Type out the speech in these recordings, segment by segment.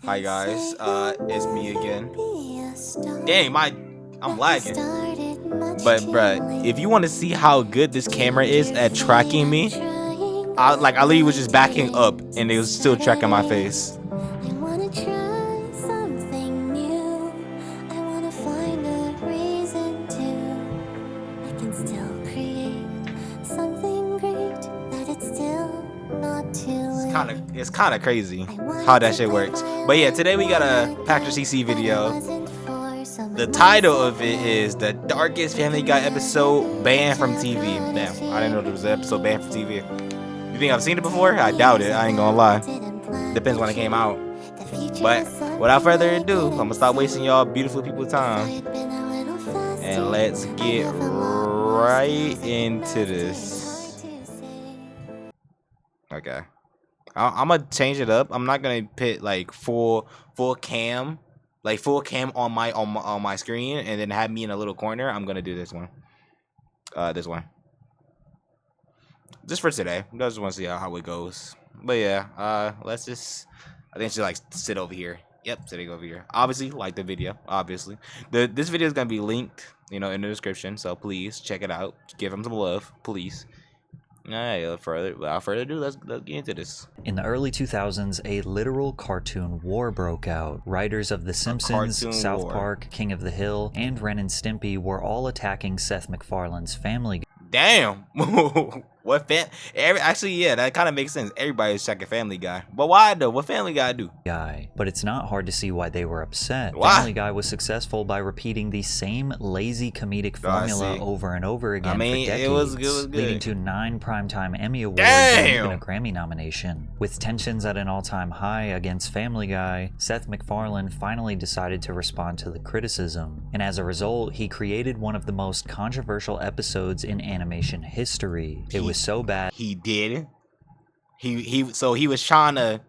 Hi guys, it's me again. Dang, I'm lagging. But bruh, if you want to see how good this camera is at tracking me, I literally was just backing up and it was still tracking my face. It's kind of crazy how that shit works. But yeah, today we got a Packer CC video. The title of it is the darkest Family Guy episode banned from TV. Damn, I didn't know there was an episode banned from TV. You think I've seen it before? I doubt it. I ain't gonna lie. Depends when it came out. But without further ado, I'm gonna stop wasting y'all beautiful people's time. And let's get right into this. Okay. I'm gonna change it up. I'm not gonna put like full cam, on my screen, and then have me in a little corner. I'm gonna do this one. This one. Just for today. I just want to see how it goes. But yeah, let's just. I think I should like sit over here. Yep, sitting over here. Obviously, like the video. Obviously, this video is gonna be linked, in the description. So please check it out. Give them some love, please. Alright, without further ado, let's get into this. In the early 2000s, a literal cartoon war broke out. Writers of The Simpsons, South Park, King of the Hill, and Ren and Stimpy were all attacking Seth MacFarlane's Family Guy. Damn! What actually, yeah, that kind of makes sense. Everybody's checking Family Guy. But why though? What Family Guy do? But it's not hard to see why they were upset. Why? Family Guy was successful by repeating the same lazy comedic formula over and over again for decades, it was good. Leading to 9 Primetime Emmy Awards and even a Grammy nomination. With tensions at an all-time high against Family Guy, Seth MacFarlane finally decided to respond to the criticism. And as a result, he created one of the most controversial episodes in animation history. It was so bad. He did. So he was trying to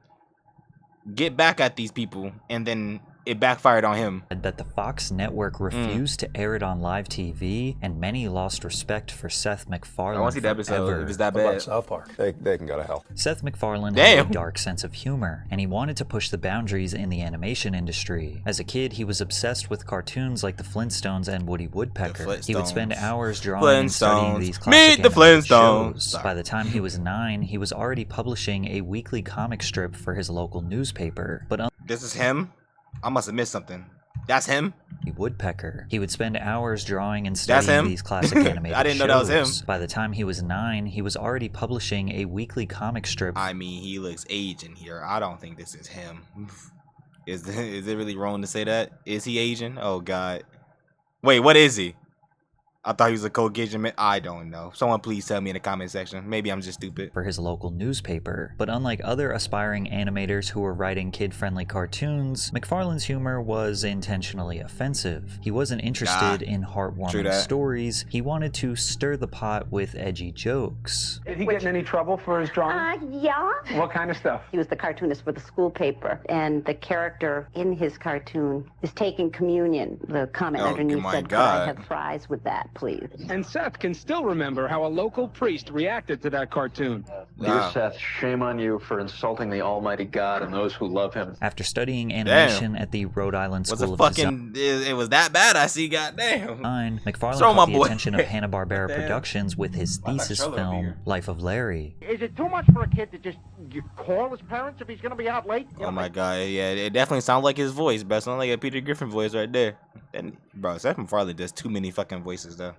get back at these people, and then it backfired on him. That the Fox network refused to air it on live TV, and many lost respect for Seth MacFarlane. I want to see the episode. If it's that bad. About South Park. They can go to hell. Seth MacFarlane had a dark sense of humor, and he wanted to push the boundaries in the animation industry. As a kid, he was obsessed with cartoons like the Flintstones and Woody Woodpecker. He would spend hours drawing and studying these classic shows. By the time he was 9, he was already publishing a weekly comic strip for his local newspaper. But this is him? I must have missed something. That's him? Woodpecker. He would spend hours drawing and studying these classic animated I didn't know that was him. By the time he was 9, he was already publishing a weekly comic strip. I mean, he looks Asian here. I don't think this is him. Is it really wrong to say that? Is he Asian? Oh, God. Wait, what is he? I thought he was a Caucasian man. I don't know. Someone please tell me in the comment section. Maybe I'm just stupid. For his local newspaper. But unlike other aspiring animators who were writing kid-friendly cartoons, MacFarlane's humor was intentionally offensive. He wasn't interested in heartwarming stories. He wanted to stir the pot with edgy jokes. Did he get in any trouble for his drawing? Yeah. What kind of stuff? He was the cartoonist for the school paper, and the character in his cartoon is taking communion. The comment underneath said, "Could I have fries with that, please?" And Seth can still remember how a local priest reacted to that cartoon. Dear Seth, shame on you for insulting the Almighty God and those who love him. After studying animation at the Rhode Island School of Design, it was that bad, I see, goddamn. MacFarlane caught the attention of Hanna-Barbera Productions with his thesis film, Life of Larry. Is it too much for a kid to just call his parents if he's going to be out late? Oh my God, yeah, it definitely sounds like his voice, but it sounds like a Peter Griffin voice right there. And, bro, Seth MacFarlane does too many fucking voices, though.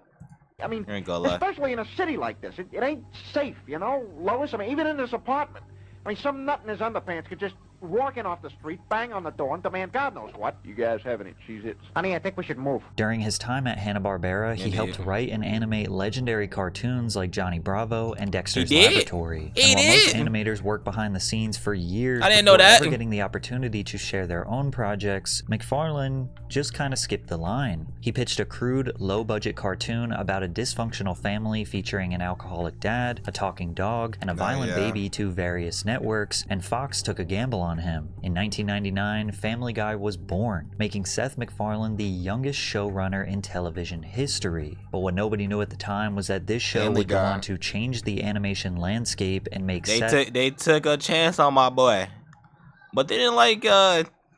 I mean, especially in a city like this, it ain't safe, Lois? I mean, even in this apartment. I mean, some nut in his underpants could just walk in off the street, bang on the door, and demand God knows what. You guys have any Cheez-Its? Honey, I think we should move. During his time at Hanna-Barbera, he helped write and animate legendary cartoons like Johnny Bravo and Dexter's Laboratory. And while most animators work behind the scenes for years before ever getting the opportunity to share their own projects, MacFarlane just kind of skipped the line. He pitched a crude, low-budget cartoon about a dysfunctional family featuring an alcoholic dad, a talking dog, and a violent baby to various networks, and Fox took a gamble on him. In 1999, Family Guy was born, making Seth MacFarlane the youngest showrunner in television history. But what nobody knew at the time was that this show would go on to change the animation landscape and make They took a chance on my boy. But they didn't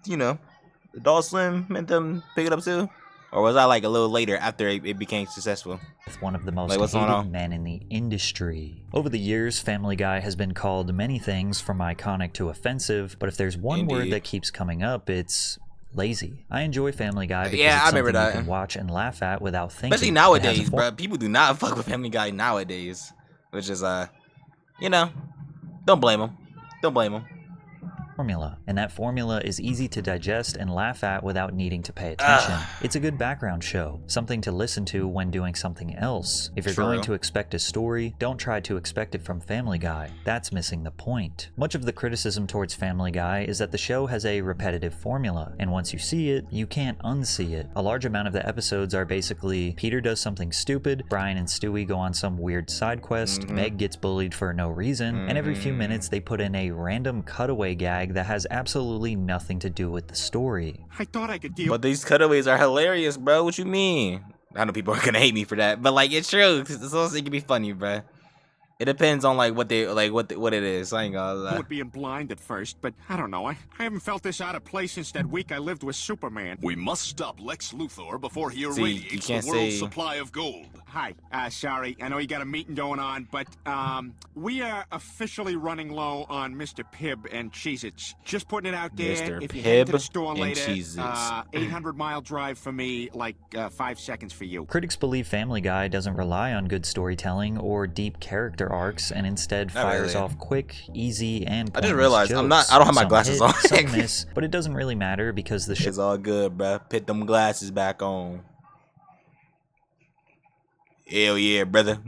you know, Adult Swim made them pick it up too? Or was that like a little later after it became successful? With one of the most hated men in the industry. Over the years, Family Guy has been called many things, from iconic to offensive, but if there's one word that keeps coming up, it's lazy. I enjoy Family Guy because it's something you can watch and laugh at without thinking. Especially nowadays, bro. People do not fuck with Family Guy nowadays, which is you know, don't blame them. Don't blame them. Formula, and that formula is easy to digest and laugh at without needing to pay attention. It's a good background show, something to listen to when doing something else. If you're going to expect a story, don't try to expect it from Family Guy. That's missing the point. Much of the criticism towards Family Guy is that the show has a repetitive formula, and once you see it, you can't unsee it. A large amount of the episodes are basically Peter does something stupid, Brian and Stewie go on some weird side quest, Meg gets bullied for no reason, and every few minutes they put in a random cutaway gag that has absolutely nothing to do with the story. I thought I could deal. But these cutaways are hilarious, bro. What you mean? I know people are gonna hate me for that, but like, it's true. It's also, it can be funny, bro. It depends on like what it is. I ain't gonna lie. I would be blind at first, but I don't know. I haven't felt this out of place since that week I lived with Superman. We must stop Lex Luthor before he irradiates the world's supply of gold. Hi, sorry. I know you got a meeting going on, but we are officially running low on Mr. Pibb and Cheez-Its. Just putting it out there. Mr. If you head to the Pibb store and later, Cheez-Its. 800-mile drive for me, like 5 seconds for you. Critics believe Family Guy doesn't rely on good storytelling or deep character arcs, and instead fires off quick, easy, and I just realized I don't have my glasses on. Some miss, but it doesn't really matter because the show is all good, bruh. Put them glasses back on. Hell yeah, brother.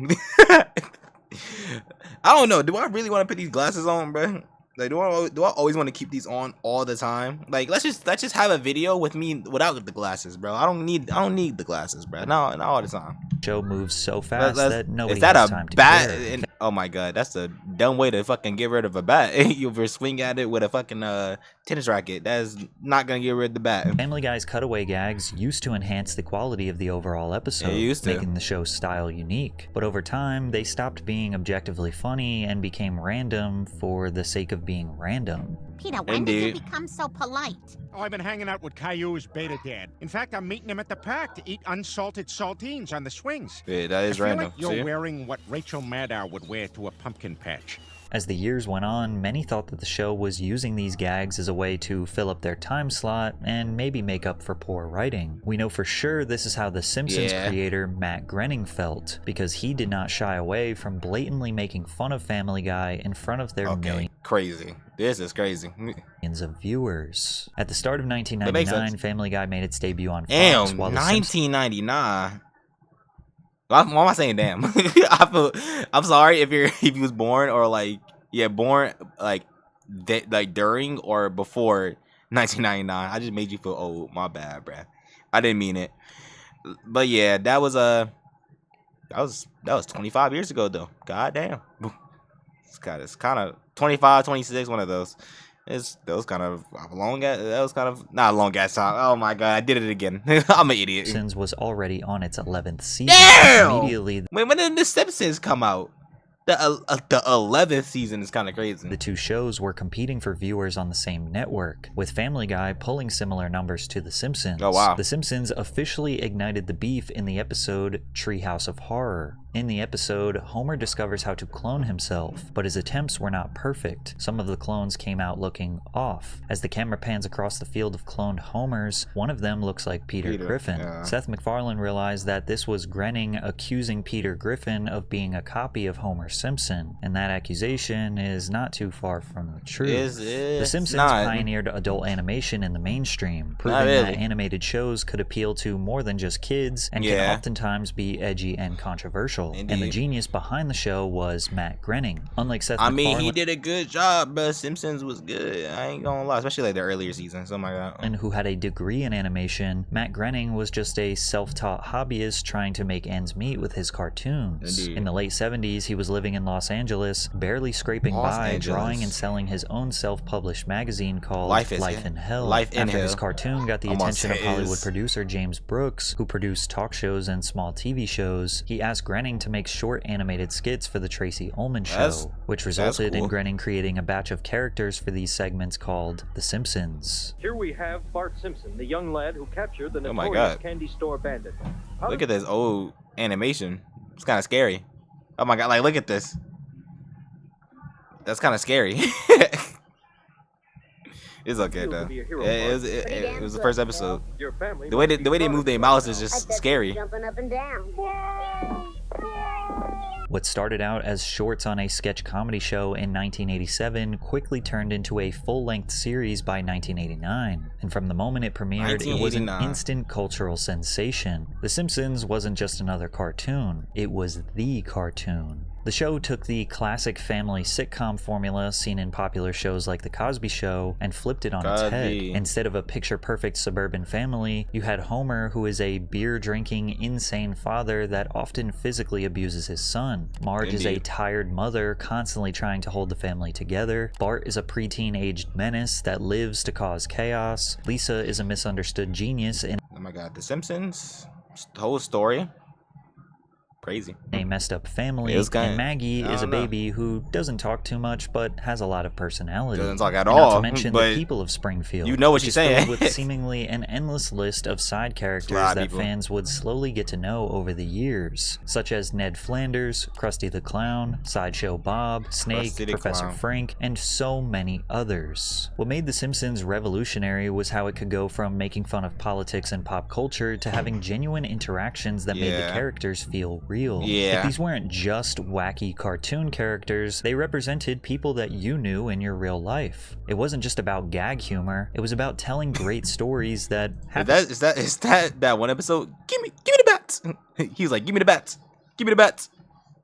I don't know. Do I really want to put these glasses on, bruh? Like, do I always want to keep these on all the time? Like, let's just have a video with me without the glasses, bro. I don't need the glasses, bro. Not all the time. Show moves so fast that nobody has time to care. Is that a bat? Oh my god, that's a dumb way to fucking get rid of a bat. You swing at it with a fucking tennis racket. That's not gonna get rid of the bat. Family Guy's cutaway gags used to enhance the quality of the overall episode, making the show's style unique. But over time, they stopped being objectively funny and became random for the sake of being random. Peter, when did you become so polite? Oh, I've been hanging out with Caillou's beta dad. In fact, I'm meeting him at the park to eat unsalted saltines on the swings. Yeah, that is random. Like you're wearing what Rachel Maddow would wear to a pumpkin patch. As the years went on, many thought that the show was using these gags as a way to fill up their time slot and maybe make up for poor writing. We know for sure this is how The Simpsons creator Matt Groening felt, because he did not shy away from blatantly making fun of Family Guy in front of their crazy. This is crazy. Millions of viewers. At the start of 1999, Family Guy made its debut on Fox. Damn, 1999. Why am I saying damn? I'm sorry if you was born or born during or before 1999. I just made you feel old. My bad, bruh. I didn't mean it. But yeah, that was 25 years ago though. God damn. It's kind of 25, 26, one of those. That was kind of not a long ass time. Oh my god, I did it again. I'm an idiot. Simpsons was already on its 11th season. Damn! Immediately, when did The Simpsons come out? The 11th season is kind of crazy. The two shows were competing for viewers on the same network, with Family Guy pulling similar numbers to The Simpsons. Oh wow. The Simpsons officially ignited the beef in the episode Treehouse of Horror. In the episode, Homer discovers how to clone himself, but his attempts were not perfect. Some of the clones came out looking off. As the camera pans across the field of cloned Homers, one of them looks like Peter Griffin. Yeah. Seth MacFarlane realized that this was Groening accusing Peter Griffin of being a copy of Homer Simpson, and that accusation is not too far from the truth. The Simpsons pioneered adult animation in the mainstream, proving that animated shows could appeal to more than just kids and can oftentimes be edgy and controversial. Indeed. And the genius behind the show was Matt Groening. Unlike Seth MacFarlane, he did a good job, but Simpsons was good. I ain't gonna lie, especially like the earlier seasons. Oh my god. And who had a degree in animation, Matt Groening was just a self-taught hobbyist trying to make ends meet with his cartoons. Indeed. In the late 70s, he was living in Los Angeles, barely scraping by, drawing and selling his own self-published magazine called Life in Hell. After his cartoon got the attention of Hollywood producer James Brooks, who produced talk shows and small TV shows, he asked Groening Groening to make short animated skits for the Tracy Ullman Show, which resulted in Groening creating a batch of characters for these segments called The Simpsons. Here we have Bart Simpson, the young lad who captured the notorious candy store bandit. Look at this old animation. It's kind of scary. Oh my god, like look at this. That's kind of scary. It's okay though. It was the first episode. The way they move their mouths is just scary. Jumping up and down. What started out as shorts on a sketch comedy show in 1987 quickly turned into a full-length series by 1989. And from the moment it premiered, it was an instant cultural sensation. The Simpsons wasn't just another cartoon, it was the cartoon. The show took the classic family sitcom formula seen in popular shows like The Cosby Show and flipped it on its head. Instead of a picture-perfect suburban family, you had Homer, who is a beer-drinking, insane father that often physically abuses his son. Marge is a tired mother constantly trying to hold the family together. Bart is a preteen-aged menace that lives to cause chaos. Lisa is a misunderstood genius in oh my god, The Simpsons, the whole story. Crazy. A messed up family, and Maggie is a baby who doesn't talk too much but has a lot of personality. Doesn't talk at all. Not to mention the people of Springfield. You know what she's saying. With seemingly an endless list of side characters that fans would slowly get to know over the years, such as Ned Flanders, Krusty the Clown, Sideshow Bob, Snake, Professor Frank, and so many others. What made The Simpsons revolutionary was how it could go from making fun of politics and pop culture to having genuine interactions that made the characters feel real. Like, these weren't just wacky cartoon characters, they represented people that you knew in your real life. It wasn't just about gag humor, it was about telling great stories that is that one episode? Give me the bats. He's like, give me the bats. Give me the bats.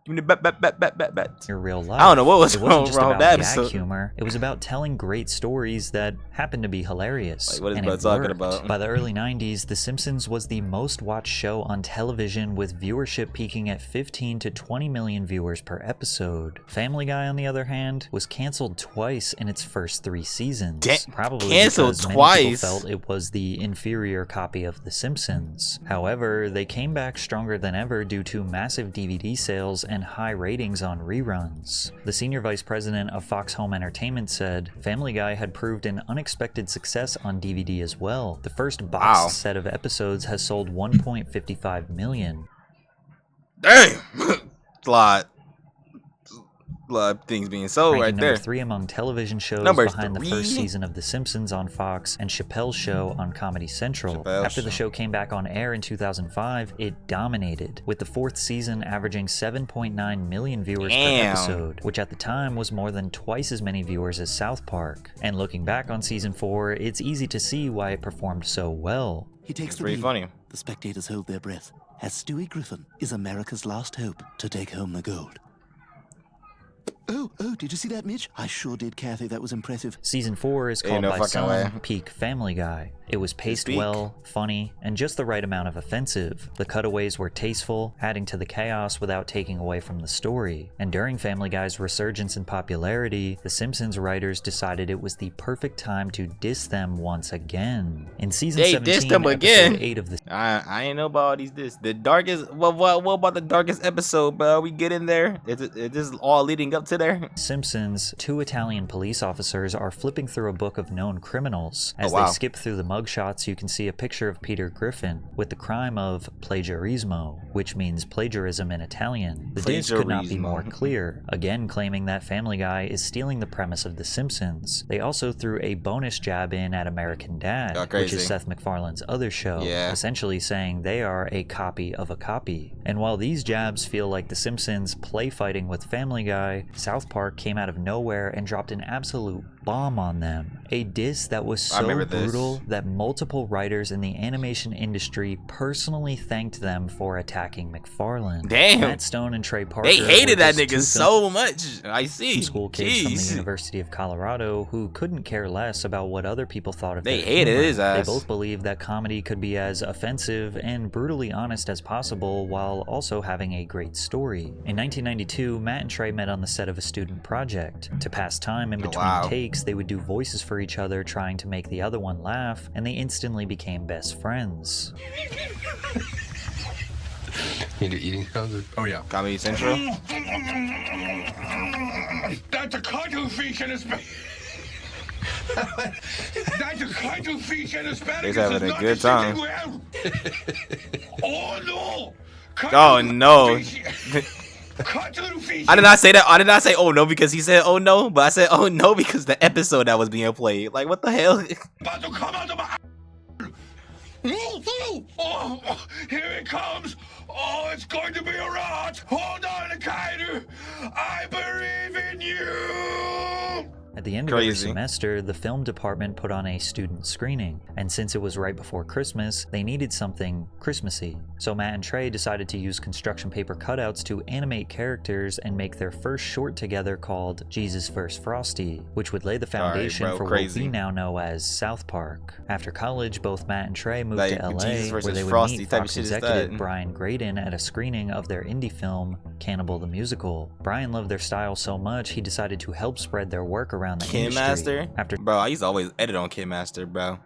Give me the bat. Your real life. I don't know what was it wasn't just wrong about with that gag episode. humor. It was about telling great stories that happened to be hilarious. Like, what is Bud talking about? By the early 90s, The Simpsons was the most watched show on television, with viewership peaking at 15 to 20 million viewers per episode. Family Guy, on the other hand, was canceled twice in its first 3 seasons. Probably because many people felt it was the inferior copy of The Simpsons. However, they came back stronger than ever due to massive DVD sales and high ratings on reruns. The senior vice president of Fox Home Entertainment said, Family Guy had proved an unexpected success on DVD as well. The first boxed set of episodes has sold 1.55 million. Damn! A lot of things being sold right there. Number 3 among television shows behind the first season of The Simpsons on Fox and Chappelle's Show on Comedy Central. After the show came back on air in 2005, it dominated, with the 4th season averaging 7.9 million viewers per episode, which at the time was more than twice as many viewers as South Park. And looking back on season 4, it's easy to see why it performed so well. He takes the lead. Funny. The spectators hold their breath, as Stewie Griffin is America's last hope to take home the gold. Oh, did you see that, Mitch? I sure did, Kathy. That was impressive. Season 4 is called by some peak Family Guy. It was paced well, funny, and just the right amount of offensive. The cutaways were tasteful, adding to the chaos without taking away from the story. And during Family Guy's resurgence in popularity, the Simpsons writers decided it was the perfect time to diss them once again. In season 17, episode 8 of the... I ain't know about all these diss. The darkest... What about the darkest episode, bro? We get in there? Is this all leading up to there? Simpsons, 2 Italian police officers are flipping through a book of known criminals. As they skip through the mugshots, you can see a picture of Peter Griffin with the crime of plagiarismo, which means plagiarism in Italian. The diss could not be more clear, again claiming that Family Guy is stealing the premise of The Simpsons. They also threw a bonus jab in at American Dad, which is Seth MacFarlane's other show, essentially saying they are a copy of a copy. And while these jabs feel like The Simpsons play fighting with Family Guy, South Park came out of nowhere and dropped an absolute bomb on them. A diss that was so brutal that multiple writers in the animation industry personally thanked them for attacking McFarlane. Damn. Matt Stone and Trey Parker. They hated that nigga so much. I see. School kids from the University of Colorado who couldn't care less about what other people thought of They hated his ass. They both believed that comedy could be as offensive and brutally honest as possible while also having a great story. In 1992, Matt and Trey met on the set of a student project. To pass time in between takes, they would do voices for each other trying to make the other one laugh, and they instantly became best friends. Into eating sounds? Oh, yeah. Comedy Central. That's a cuttlefish and asparagus. That's a cuttlefish and asparagus. He's having a good time. Well. Oh, no. Oh, no. I did not say that. I did not say oh no because he said oh no, but I said oh no because the episode that was being played. Like, what the hell? About to come out of my... Oh, here it comes. Oh, it's going to be a rat. Hold on, Kaiju. I believe in you. At the end of every semester, the film department put on a student screening, and since it was right before Christmas, they needed something Christmassy. So Matt and Trey decided to use construction paper cutouts to animate characters and make their first short together called Jesus First Frosty, which would lay the foundation for what we now know as South Park. After college, both Matt and Trey moved to LA, where they would meet Fox executive Brian Graydon at a screening of their indie film, Cannibal the Musical. Brian loved their style so much, he decided to help spread their work around the industry. Bro, I used to always edit on KinMaster, bro.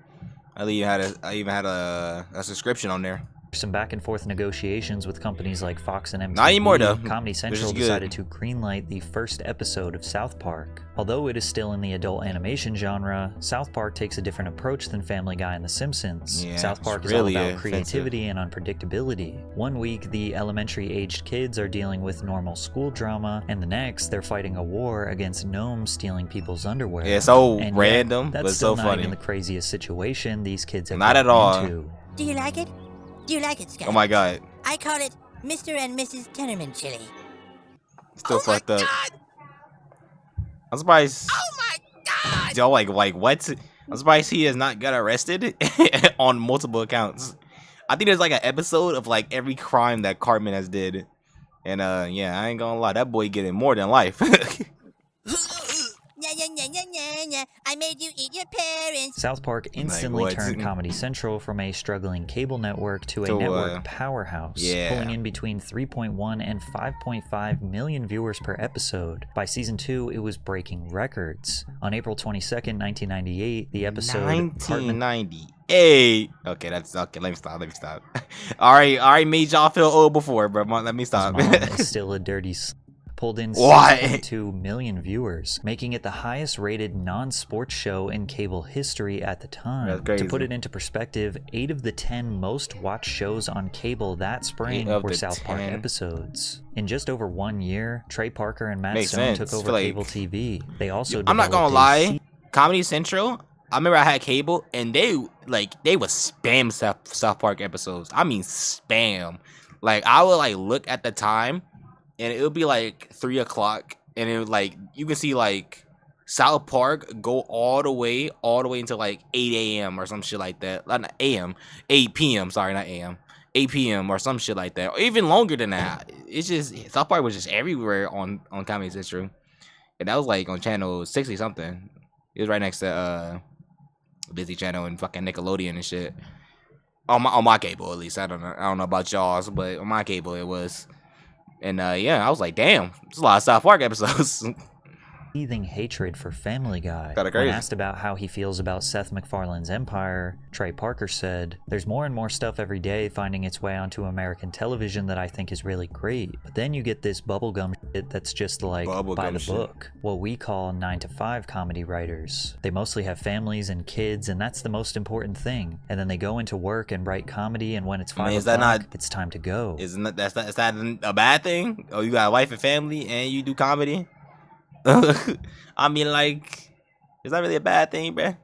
I even had a subscription on there. Some back and forth negotiations with companies like Fox and MTV. Not anymore though. Comedy Central decided to greenlight the first episode of South Park. Although it is still in the adult animation genre, South Park takes a different approach than Family Guy and The Simpsons. Yeah, South Park is all about creativity and unpredictability. One week, the elementary-aged kids are dealing with normal school drama, and the next, they're fighting a war against gnomes stealing people's underwear. Yeah, it's so random, but that's so still not funny. even the craziest situation these kids have not at all. into. Do you like it? Do you like it, Scott? Oh my god. I call it Mr. and Mrs. Tenorman chili. Still fucked up. I'm surprised. Oh my god! Yo, like what? I'm surprised he has not got arrested on multiple accounts. I think there's like an episode of like every crime that Cartman has did. And yeah, I ain't gonna lie, that boy getting more than life. I made you eat your parents. South Park instantly turned Comedy Central from a struggling cable network to a network powerhouse, pulling in between 3.1 and 5.5 million viewers per episode. By season 2, it was breaking records. On April 22nd, 1998, the episode 1998. Okay, that's okay. Let me stop. All right, made y'all feel old before, bro. Let me stop. His mom is still a dirty. Pulled in 6.2 million viewers, making it the highest rated non-sports show in cable history at the time. To put it into perspective, 8 of the 10 most watched shows on cable that spring were South Park episodes. In just over 1 year, Trey Parker and Matt Stone took over cable TV. They also I'm not gonna lie, Comedy Central, I remember I had cable and they would spam South Park episodes. I mean spam. Like I would like look at the time and it would be like 3 o'clock, and it would like you can see like South Park go all the way until like 8 a.m. or some shit like that. Not a.m. 8 p.m. Sorry, not a.m. 8 p.m. or some shit like that, or even longer than that. It's just South Park was just everywhere on Comedy Central, and that was like on channel 60 something. It was right next to Disney Channel and fucking Nickelodeon and shit. On my cable at least. I don't know about y'all's, but on my cable it was. And yeah, I was like, damn, there's a lot of South Park episodes. Seething hatred for Family Guy. When asked about how he feels about Seth MacFarlane's Empire, Trey Parker said, "There's more and more stuff every day finding its way onto American television that I think is really great. But then you get this bubblegum shit that's just like by the book. What we call 9-to-5 comedy writers. They mostly have families and kids, and that's the most important thing. And then they go into work and write comedy, and when it's 5 o'clock, it's time to go." Is that a bad thing? Oh, you got a wife and family and you do comedy? I mean, like, is that really a bad thing, bruh?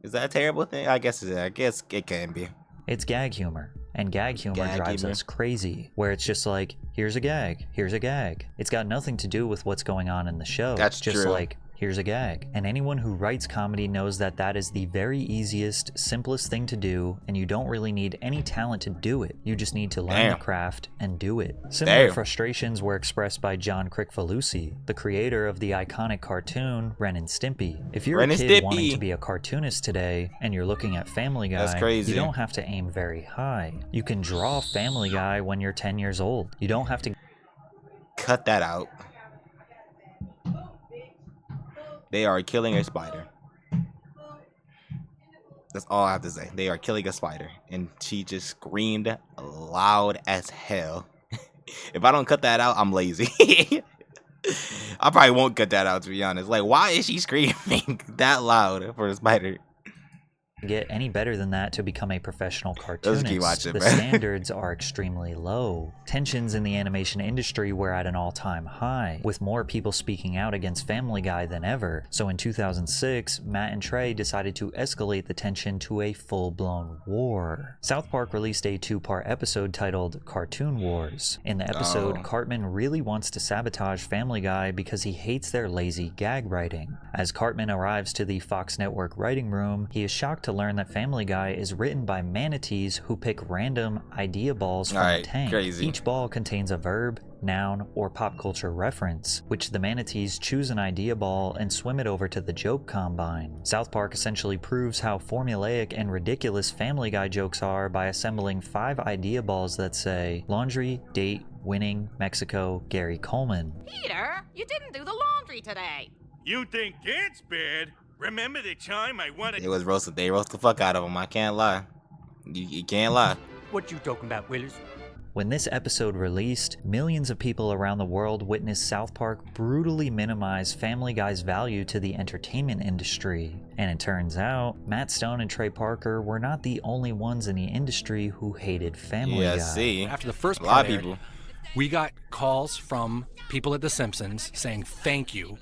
Is that a terrible thing? I guess it can be. It's gag humor, and gag humor drives us crazy, where it's just like, here's a gag, here's a gag. It's got nothing to do with what's going on in the show. That's just true. Like, here's a gag. And anyone who writes comedy knows that that is the very easiest, simplest thing to do, and you don't really need any talent to do it. You just need to learn the craft and do it. Similar frustrations were expressed by John Kricfalusi, the creator of the iconic cartoon Ren and Stimpy. If you're a kid wanting to be a cartoonist today, and you're looking at Family Guy, you don't have to aim very high. You can draw Family Guy when you're 10 years old. You don't have to... Cut that out. They are killing a spider. That's all I have to say. They are killing a spider, and she just screamed loud as hell. If I don't cut that out, I'm lazy. I probably won't cut that out, to be honest. Like, why is she screaming that loud for a spider? Get any better than that to become a professional cartoonist. Keep watching, the standards are extremely low. Tensions in the animation industry were at an all-time high, with more people speaking out against Family Guy than ever. So in 2006, Matt and Trey decided to escalate the tension to a full-blown war. South Park released a 2-part episode titled Cartoon Wars. In the episode, Cartman really wants to sabotage Family Guy because he hates their lazy gag writing. As Cartman arrives to the Fox Network writing room, he is shocked to learn that Family Guy is written by manatees who pick random idea balls from a tank. Crazy. Each ball contains a verb, noun, or pop culture reference, which the manatees choose an idea ball and swim it over to the joke combine. South Park essentially proves how formulaic and ridiculous Family Guy jokes are by assembling 5 idea balls that say laundry, date, winning, Mexico, Gary Coleman. Peter, you didn't do the laundry today. You think that's bad? Remember the time I wanted... It was roasted. They roast the fuck out of him. I can't lie. You can't lie. What you talking about, Willis? When this episode released, millions of people around the world witnessed South Park brutally minimize Family Guy's value to the entertainment industry. And it turns out, Matt Stone and Trey Parker were not the only ones in the industry who hated Family Guy. See. After the first part, a lot of people. We got calls from people at The Simpsons saying thank you,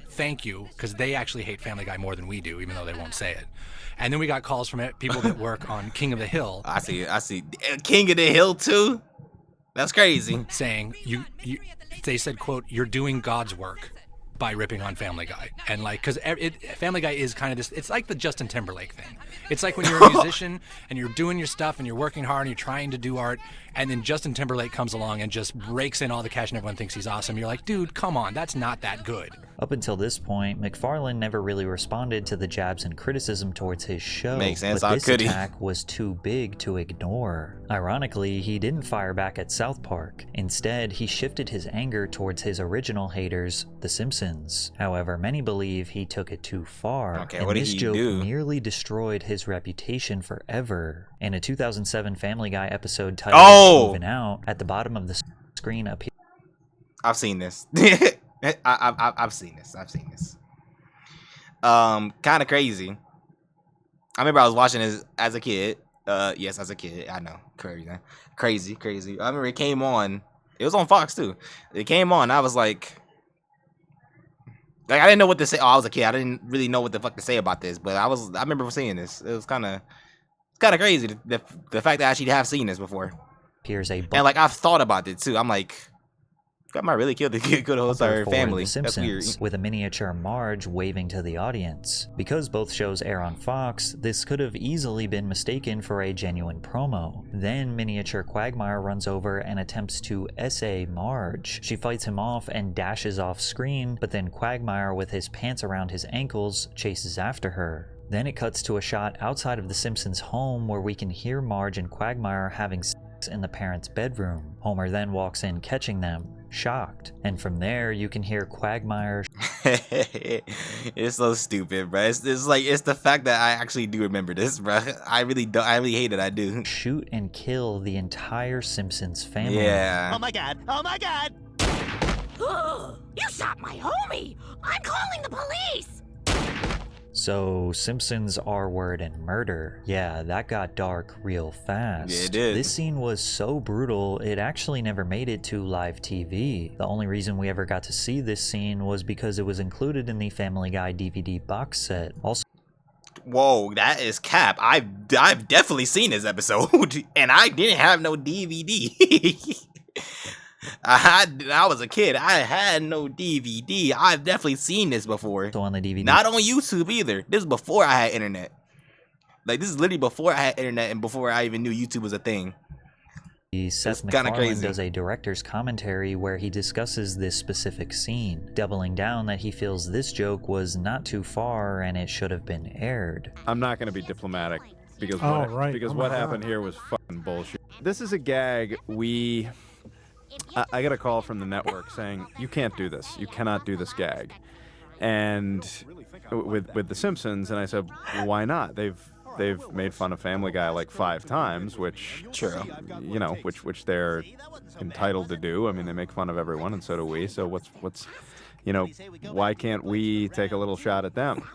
because they actually hate Family Guy more than we do, even though they won't say it. And then we got calls from people that work on King of the Hill. I see. King of the Hill too? That's crazy. Saying, they said, quote, you're doing God's work by ripping on Family Guy. And like, because Family Guy is kind of this, it's like the Justin Timberlake thing. It's like when you're a musician and you're doing your stuff and you're working hard and you're trying to do art, and then Justin Timberlake comes along and just rakes in all the cash and everyone thinks he's awesome. You're like, dude, come on, that's not that good. Up until this point, McFarlane never really responded to the jabs and criticism towards his show. Makes sense. But this attack was too big to ignore. Ironically, he didn't fire back at South Park. Instead, he shifted his anger towards his original haters, The Simpsons. However, many believe he took it too far. Okay, and what did this he joke do? nearly destroyed his reputation forever. In a 2007 Family Guy episode titled Moving Out, at the bottom of the screen appears... I've seen this. I've seen this. Kind of crazy. I remember I was watching this as a kid. Yes, as a kid. I know. Crazy. I remember it came on. It was on Fox too. It came on. I was like I didn't know what to say. Oh, I was a kid. I didn't really know what the fuck to say about this. But I remember seeing this. It was kind of crazy. The fact that I actually have seen this before. And like I've thought about it too. I'm like, I might really kill the good old family. That's weird. With a miniature Marge waving to the audience. Because both shows air on Fox, this could have easily been mistaken for a genuine promo. Then miniature Quagmire runs over and attempts to essay Marge. She fights him off and dashes off screen, but then Quagmire with his pants around his ankles chases after her. Then it cuts to a shot outside of the Simpsons' home where we can hear Marge and Quagmire having sex in the parents' bedroom. Homer then walks in catching them, shocked. And from there, you can hear Quagmire... It's so stupid, bro. It's the fact that I actually do remember this, bro. I really hate it, I do. Shoot and kill the entire Simpsons family. Yeah. Oh my god! Oh my god! You shot my homie! I'm calling the police! So, Simpsons R-word and murder. Yeah, that got dark real fast. Yeah, it did. This scene was so brutal, it actually never made it to live TV. The only reason we ever got to see this scene was because it was included in the Family Guy DVD box set. Also, whoa, that is cap. I've definitely seen this episode, and I didn't have no DVD. I was a kid. I had no DVD. I've definitely seen this before. So on the DVD. Not on YouTube either. This is before I had internet. Like, this is literally before I had internet and before I even knew YouTube was a thing. Seth MacFarlane does a director's commentary where he discusses this specific scene, doubling down that he feels this joke was not too far and it should have been aired. I'm not going to be diplomatic because what happened here was fucking bullshit. This is a gag I got a call from the network saying, you can't do this. You cannot do this gag. And with The Simpsons, and I said, why not? They've they've made fun of Family Guy like 5 times, which, you know, which they're entitled to do. I mean, they make fun of everyone, and so do we. So what's, you know, why can't we take a little shot at them?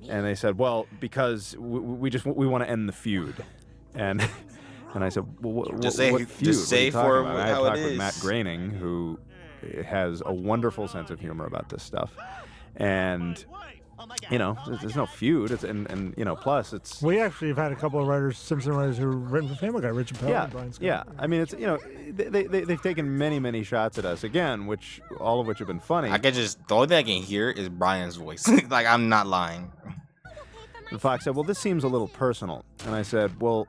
And they said, well, because we want to end the feud. And I said, well, what feud? Just say for how I talked it with is. Matt Groening, who has a wonderful sense of humor about this stuff, and you know, there's no feud. It's and you know, plus it's. We actually have had a couple of writers, Simpson writers, who have written for Family Guy, Richard Pell and Brian Scott. Yeah. I mean, it's, you know, they've taken many shots at us again, all of which have been funny. The only thing I can hear is Brian's voice. Like, I'm not lying. And Fox said, well, this seems a little personal, and I said, well,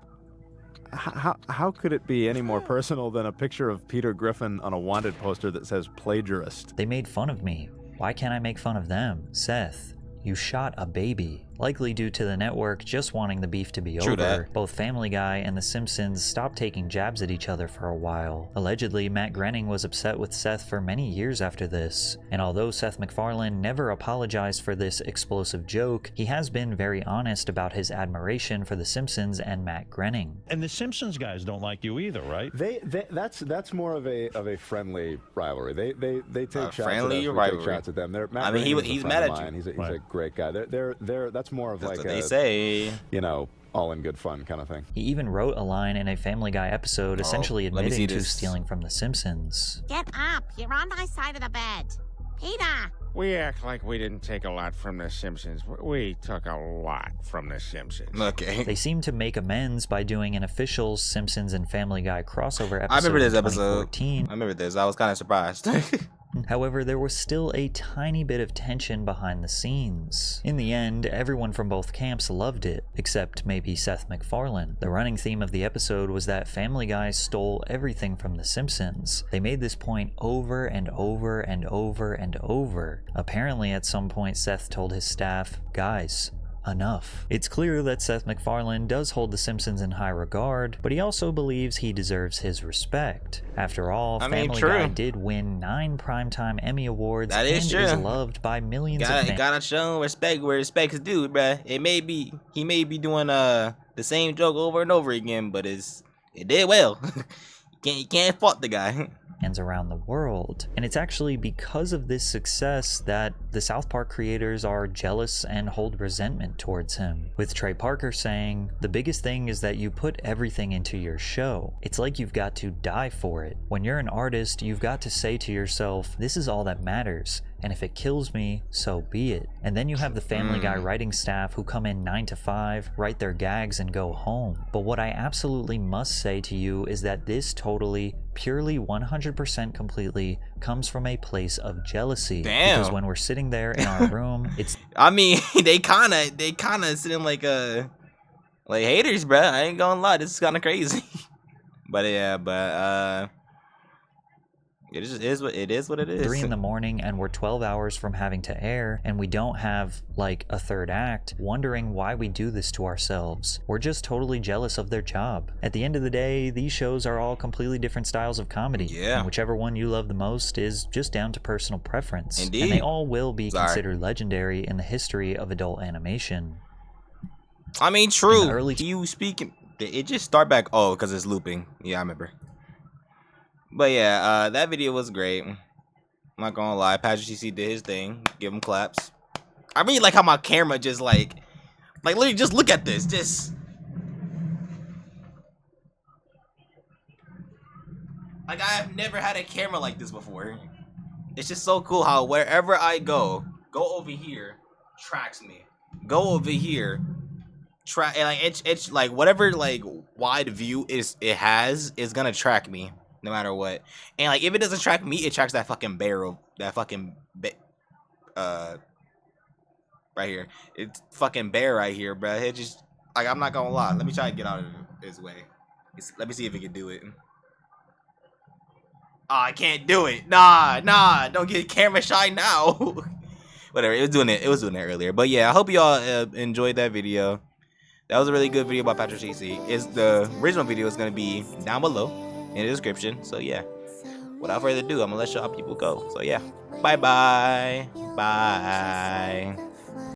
how could it be any more personal than a picture of Peter Griffin on a wanted poster that says plagiarist? They made fun of me. Why can't I make fun of them? Seth, you shot a baby. Likely due to the network just wanting the beef to be over, both Family Guy and The Simpsons stopped taking jabs at each other for a while. Allegedly, Matt Groening was upset with Seth for many years after this, and although Seth MacFarlane never apologized for this explosive joke, he has been very honest about his admiration for The Simpsons and Matt Groening. And The Simpsons guys don't like you either, right? That's more of a friendly rivalry. They take shots friendly at us, rivalry. we take shots at them. I mean, he's mad at you. He's a great guy. That's more of That's like what they say. You know, all in good fun kind of thing. He even wrote a line in a Family Guy episode essentially admitting to stealing from The Simpsons. Get up. You're on my side of the bed. Peter. We act like we didn't take a lot from The Simpsons. We took a lot from The Simpsons. Okay. They seem to make amends by doing an official Simpsons and Family Guy crossover episode. I remember this episode. 2014. I remember this. I was kind of surprised. However, there was still a tiny bit of tension behind the scenes. In the end, everyone from both camps loved it, except maybe Seth MacFarlane. The running theme of the episode was that Family Guy stole everything from The Simpsons. They made this point over and over and over and over. Apparently, at some point, Seth told his staff, guys, enough. It's clear that Seth MacFarlane does hold The Simpsons in high regard, but he also believes he deserves his respect. After all, Family Guy did win 9 Primetime Emmy Awards and is loved by millions of fans. Gotta show him respect where respect's due, bruh. He may be doing the same joke over and over again, but it did well. You can't fault the guy. Around the world. And it's actually because of this success that the South Park creators are jealous and hold resentment towards him. With Trey Parker saying, the biggest thing is that you put everything into your show. It's like you've got to die for it. When you're an artist, you've got to say to yourself, this is all that matters. And if it kills me, so be it. And then you have the Family Guy writing staff who come in 9 to 5, write their gags, and go home. But what I absolutely must say to you is that this totally, purely 100% completely comes from a place of jealousy. Damn. Because when we're sitting there in our room, it's... I mean, they kinda sitting like haters, bruh. I ain't gonna lie, this is kinda crazy. But yeah, it is what it is. 3 in the morning and we're 12 hours from having to air, and we don't have like a third act, wondering why we do this to ourselves. We're just totally jealous of their job. At the end of the day, these shows are all completely different styles of comedy. Yeah. And whichever one you love the most is just down to personal preference. Indeed. And they all will be considered legendary in the history of adult animation. I mean, true. You speaking, it just start back. Oh, because it's looping. Yeah, I remember. But yeah, that video was great. I'm not gonna lie, Patrick CC did his thing. Give him claps. I really like how my camera just like literally just look at this. Just like I have never had a camera like this before. It's just so cool how wherever I go over here, tracks me. Go over here, track, and like it's like whatever like wide view is gonna track me. No matter what. And like if it doesn't track me, it tracks that fucking right here. It's fucking bear right here, bro. It just like I'm not gonna lie. Let me try to get out of his way. Let me see if it can do it. Oh, I can't do it. Nah, don't get camera shy now. Whatever, it was doing it earlier. But yeah, I hope y'all enjoyed that video. That was a really good video by Patrick CC. The original video is gonna be down below in the description. So yeah, without further ado, I'm gonna let y'all people go. So yeah, bye.